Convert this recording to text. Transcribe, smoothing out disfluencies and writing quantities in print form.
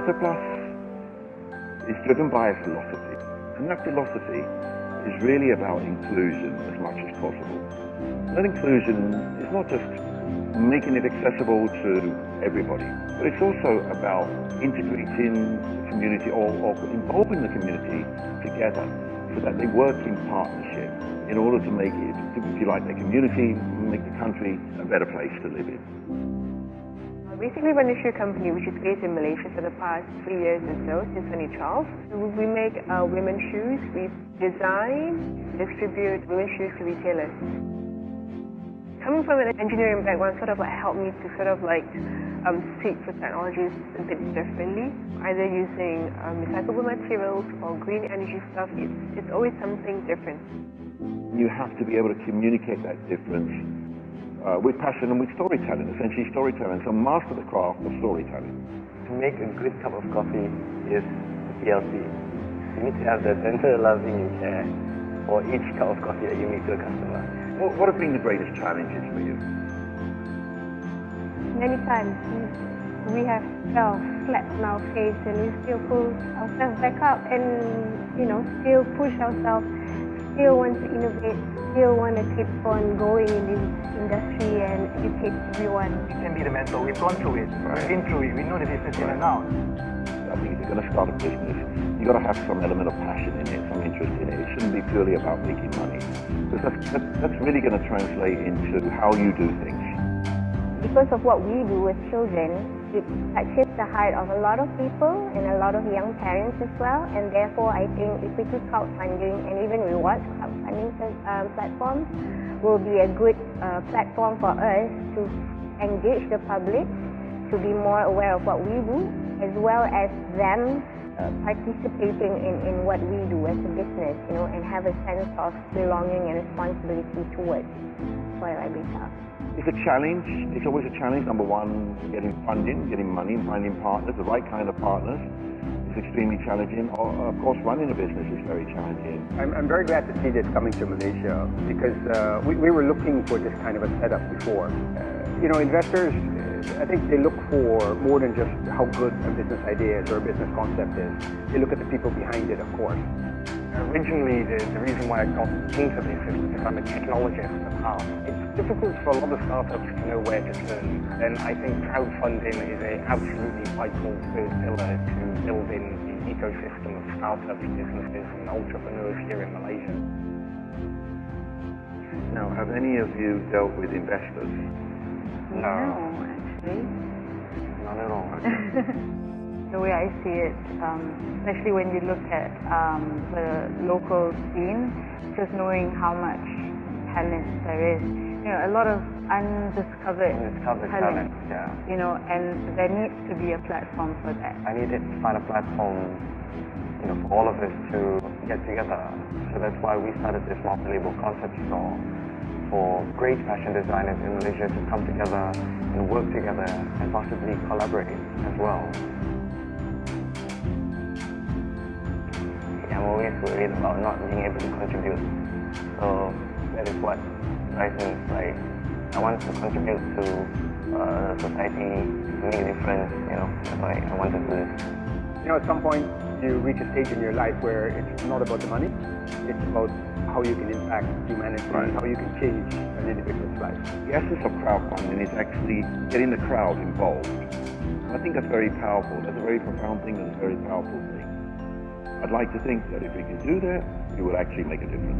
Aptoplus is driven by a philosophy, and that philosophy is really about inclusion as much as possible. That inclusion is not just making it accessible to everybody, but it's also about integrating the community or involving the community together so that they work in partnership in order to make it, if you like, the community, make the country a better place to live in. Basically, run a shoe company which is based in Malaysia for the past 3 years or so, since 2012. We make women's shoes. We design, distribute women's shoes to retailers. Coming from an engineering background sort of helped me to seek for technologies a bit differently, either using recyclable materials or green energy stuff. It's always something different. You have to be able to communicate that difference with passion and with storytelling, essentially storytelling. So master the craft of storytelling. To make a good cup of coffee is a PLC. You need to have that tender loving care for each cup of coffee that you make to a customer. What have been the greatest challenges for you? Many times we have felt flat on our face and we still pull ourselves back up and, still push ourselves, still want to innovate, still want to keep on going in this industry and educate everyone. It can be the mentor. We've gone through it. Right. We've been through it. We know the business in and out. I think if you're going to start a business, you've got to have some element of passion in it, some interest in it. It shouldn't be purely about making money. Because that's really going to translate into how you do things. Because of what we do with children, it touches the heart of a lot of people and a lot of young parents as well. And therefore, I think equity crowdfunding and even rewards crowdfunding platforms will be a good platform for us to engage the public, to be more aware of what we do, as well as them participating in what we do as a business, and have a sense of belonging and responsibility towards Soil Habitat. It's a challenge. It's always a challenge. Number one, getting funding, getting money, finding partners, the right kind of partners. It's extremely challenging. Of course, running a business is very challenging. I'm very glad to see this coming to Malaysia because we were looking for this kind of a setup before. Investors, I think they look for more than just how good a business idea is or a business concept is. They look at the people behind it, of course. Originally, the reason why I got into this is because I'm a technologist at heart. It's difficult for a lot of startups to know where to turn. And I think crowdfunding is an absolutely vital third pillar to building the ecosystem of startups, businesses, and entrepreneurs here in Malaysia. Now, have any of you dealt with investors? No, actually. Not at all. The way I see it, especially when you look at the local scene, just knowing how much talent there is. A lot of undiscovered talent. Yeah. And there needs to be a platform for that. I needed to find a platform, for all of us to get together. So that's why we started this multi-label concept store for great fashion designers in Malaysia to come together and work together and possibly collaborate as well. I'm always worried about not being able to contribute. So that is what drives me. I want to contribute to society, to make a difference. That's why I want to do this. At some point, you reach a stage in your life where it's not about the money. It's about how you can impact humanity, right. How you can change an individual's life. The essence of crowdfunding is actually getting the crowd involved. And I think that's very powerful. That's a very profound thing and a very powerful thing. I'd like to think that if we can do that, it will actually make a difference.